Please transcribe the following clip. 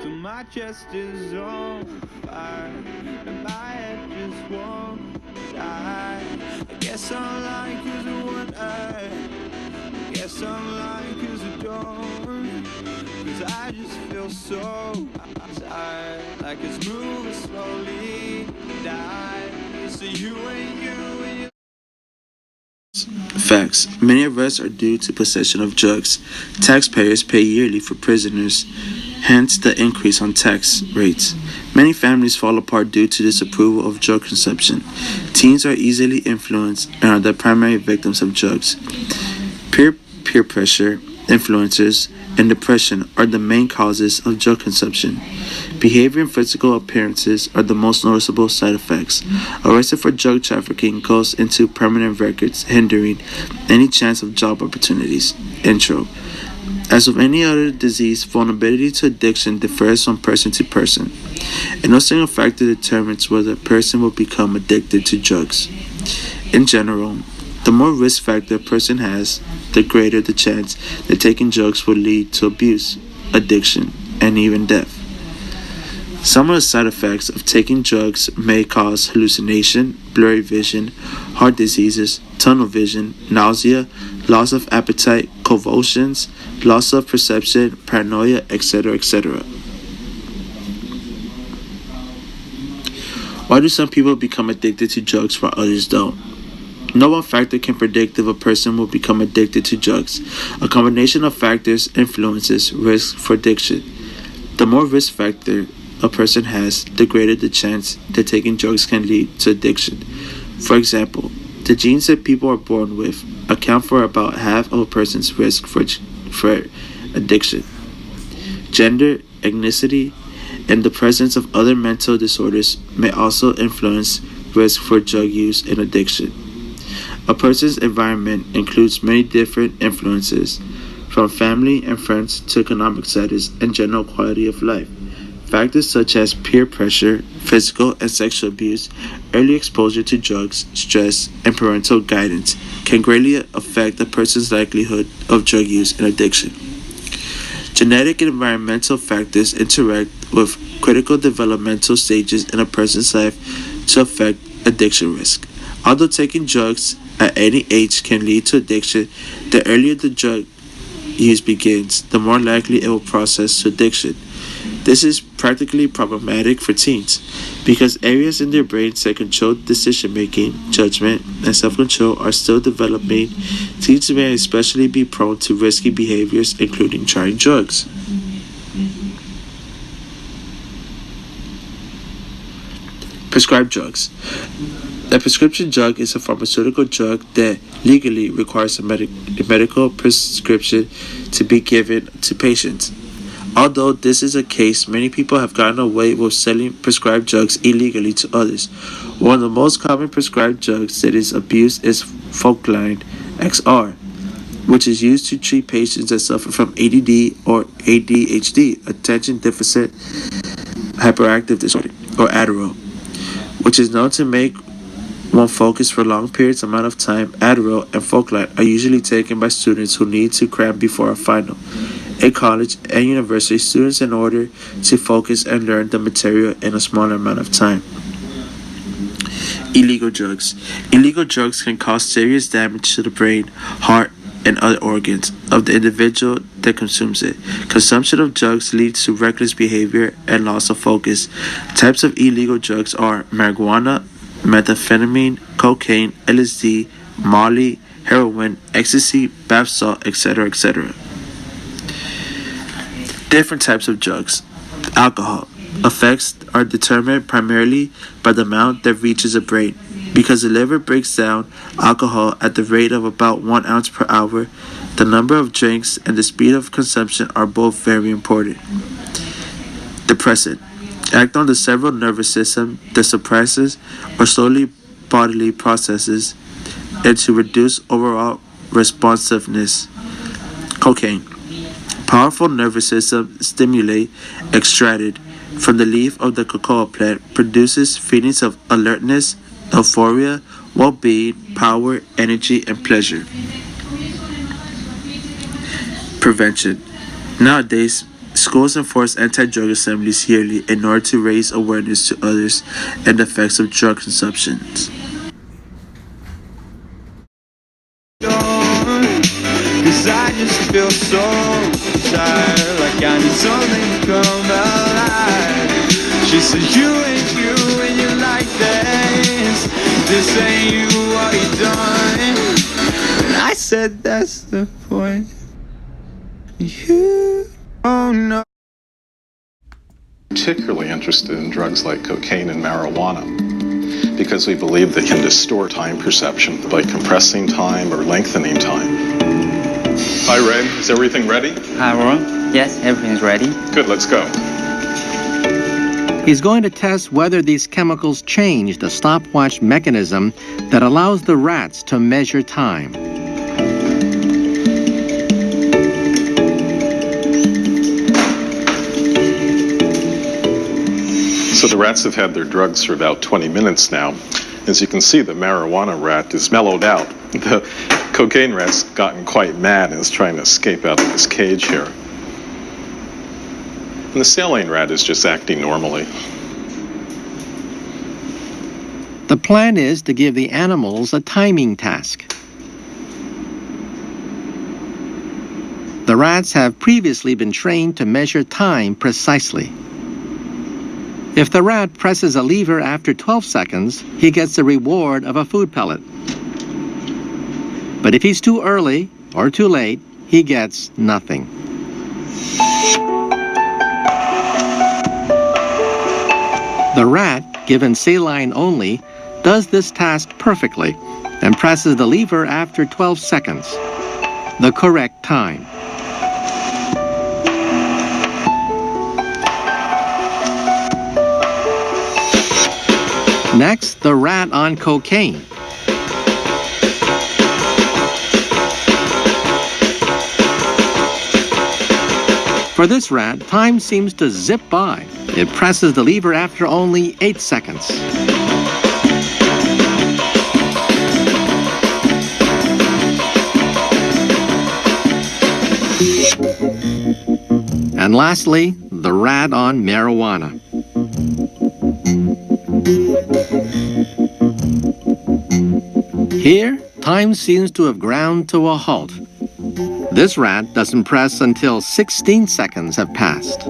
till my chest is on fire and my head just won't die. I guess I'm lying 'cause of what I guess I'm lying 'cause I don't, 'cause I just feel so tired, like it's moving slowly die. So you and you. Facts. Many arrests are due to possession of drugs. Taxpayers pay yearly for prisoners, hence the increase on tax rates. Many families fall apart due to disapproval of drug consumption. Teens are easily influenced and are the primary victims of drugs. Peer pressure, influencers, and depression are the main causes of drug consumption. Behavior and physical appearances are the most noticeable side effects. Arrested for drug trafficking goes into permanent records, hindering any chance of job opportunities. Intro. As with any other disease, vulnerability to addiction differs from person to person, and no single factor determines whether a person will become addicted to drugs. In general, the more risk factor a person has, the greater the chance that taking drugs will lead to abuse, addiction, and even death. Some of the side effects of taking drugs may cause hallucination, blurry vision, heart diseases, tunnel vision, nausea, loss of appetite, convulsions, loss of perception, paranoia, etc., etc. Why do some people become addicted to drugs while others don't? No one factor can predict if a person will become addicted to drugs. A combination of factors influences risk for addiction. The more risk factor a person has, the greater the chance that taking drugs can lead to addiction. For example, the genes that people are born with account for about half of a person's risk for addiction. Gender, ethnicity, and the presence of other mental disorders may also influence risk for drug use and addiction. A person's environment includes many different influences, from family and friends to economic status and general quality of life. Factors such as peer pressure, physical and sexual abuse, early exposure to drugs, stress, and parental guidance can greatly affect a person's likelihood of drug use and addiction. Genetic and environmental factors interact with critical developmental stages in a person's life to affect addiction risk. Although taking drugs at any age can lead to addiction, the earlier the drug use begins, the more likely it will process to addiction. This is practically problematic for teens because areas in their brains that control decision making, judgment, and self-control are still developing. Teens may especially be prone to risky behaviors, including trying drugs. Prescribed drugs. A prescription drug is a pharmaceutical drug that legally requires a medical prescription to be given to patients. Although this is a case, many people have gotten away with selling prescribed drugs illegally to others. One of the most common prescribed drugs that is abused is Focline XR, which is used to treat patients that suffer from ADD or ADHD, attention deficit hyperactive disorder, or Adderall, which is known to make one focus for long periods amount of time. Adderall and Focline are usually taken by students who need to cram before a final at college and university students in order to focus and learn the material in a smaller amount of time. Illegal drugs. Illegal drugs can cause serious damage to the brain, heart, and other organs of the individual that consumes it. Consumption of drugs leads to reckless behavior and loss of focus. Types of illegal drugs are marijuana, methamphetamine, cocaine, LSD, Molly, heroin, ecstasy, bath salt, etc., etc. Different types of drugs. Alcohol. Effects are determined primarily by the amount that reaches the brain. Because the liver breaks down alcohol at the rate of about 1 ounce per hour, the number of drinks and the speed of consumption are both very important. Depressant. Act on the central nervous system that suppresses or slowly bodily processes and to reduce overall responsiveness. Cocaine. Powerful nervous system stimulate extracted from the leaf of the cocoa plant produces feelings of alertness, euphoria, well-being, power, energy, and pleasure. Prevention. Nowadays, Schools enforce anti-drug assemblies yearly in order to raise awareness to others and the effects of drug consumption. Cause I just feel so tired, like I need something to come alive. She said, you ain't you and you like this. This ain't you, what you done? And I said, that's the point. You don't know. Particularly interested in drugs like cocaine and marijuana because we believe they can distort time perception by compressing time or lengthening time. Hi, Ray. Is everything ready? Hi, Ron. Yes, everything's ready. Good, let's go. He's going to test whether these chemicals change the stopwatch mechanism that allows the rats to measure time. So the rats have had their drugs for about 20 minutes now. As you can see, the marijuana rat is mellowed out. The cocaine rat's gotten quite mad and is trying to escape out of his cage here. And the saline rat is just acting normally. The plan is to give the animals a timing task. The rats have previously been trained to measure time precisely. If the rat presses a lever after 12 seconds, he gets the reward of a food pellet. But if he's too early or too late, he gets nothing. The rat, given saline only, does this task perfectly and presses the lever after 12 seconds, the correct time. Next, the rat on cocaine. For this rat, time seems to zip by. It presses the lever after only 8 seconds. And lastly, the rat on marijuana. Here, time seems to have ground to a halt. This rat doesn't press until 16 seconds have passed.